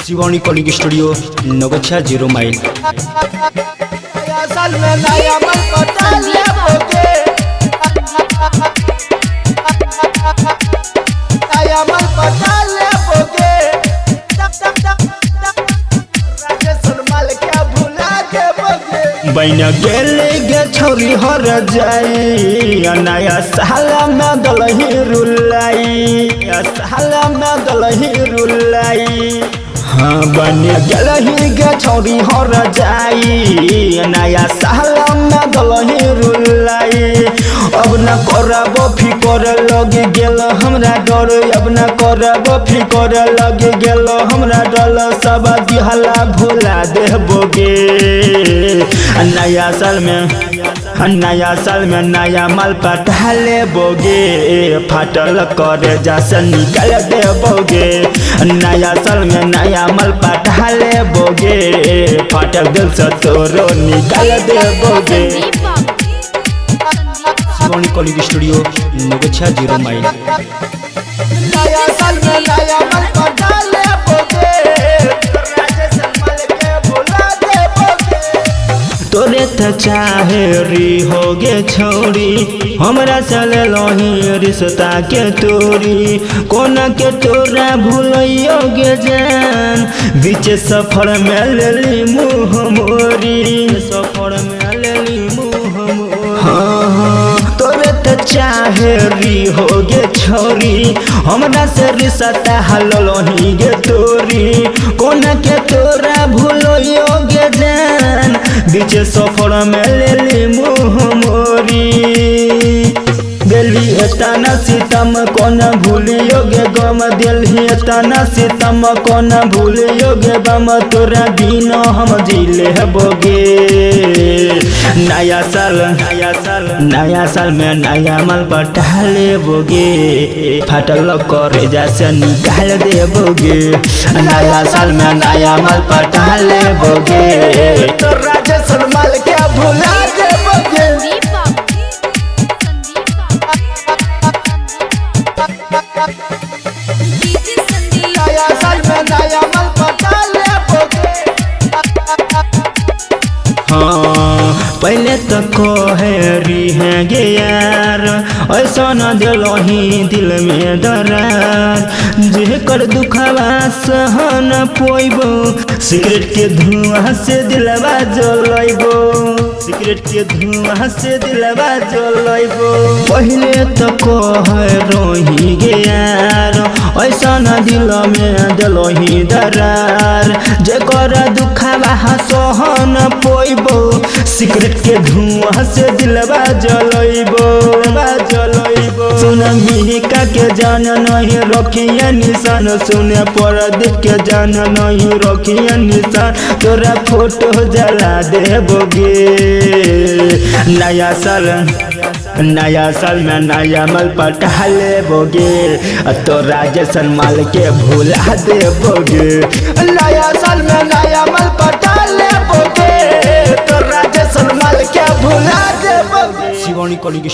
Shivani calling studio नगोछा 0 माइल। साल में नया मन पटाल लेबोगे, नया मन पटाल लेबोगे, राजेश माल क्या भुला देबोगे। बन गेले गे छोरी हर जाई नया साल में दलही रुलाई, साल में दलही रुलाई। हाँ बन गेलही गे छोरी हर जाई नया साल में दलही रुलाई। अब न करब फिकर लग गेल हमरा डर, अब न करब फिकर लग गेल हमरा डर। सब दिहला भुला देबोगे नया साल में नया माल पटा लेबोगे, फाटल करे जैसे निकाल देबोगे। नया साल में नया माल पटा लेबोगे, फाटल दिल से तोरो निकाल देबोगे। शिवानी कॉलिंग स्टूडियो नगोछा 0 माइल। नया साल में नया मन पटा लेबोगे, राजेश माल के भुला देबोगे। तोरे त चाहे री होगे छोड़ी, हमरा चले लोही रिश्ता के तोरी। कोना के तोरा भूलोगे जान, बीच सफर में लेली मुँह मोरी, सफर में लेली मुँह मोरी। हाँ तोरे त चाहे री होगे छोरी, हमरा से रिश्ता हलोही गे तोरी। कोना के तोरा भूलोगे जान, बीच सफर में लेली मुँह मोरी। दिल्ली एतना सितम कौन भूलियोगे गम, दिल्ली एतना सितम कौन भूलियोगे गम। तोरा दिन हम जी लेबोगे नया साल में नया माल पटा लेबोगे, फाटल करे जैसे निकाल देबोगे। नया साल में नया माल पटा लेबोगे, तो राजेश माल क्या भुला देबोगे। नया साल में नया मन पटा लेबोगे। हाँ पहले तो कहेरी है गे यार, ऐसा न दिलही दिल में दरार। जेकर दुखवा सहन पोइबो, सिगरेट के धुआं से दिलवा जलैबो, सिगरेट के धुआं से दिलवा जलैबो। पहले तो कहे रही गे यार, ऐसा न दिल में दिलही दरार। जेकर दुखवा सहन पोइबो, सिगरेट के धुआं से दिलवा जलैबो, जलैबो। सुन मिहिका के जान नहीं रखिया निशान, सुने प्रदीप के जान नहीं रखिया निशान। तोरा फोटो जला देबोगे नया साल में नया माल पटा लेबोगे, तो राजेश माल के भुला देबोगे। नया साल में नया माल पटा लेबोगे, तो राजेश माल क्या भुला देबोगे। शिवानी कॉलिंग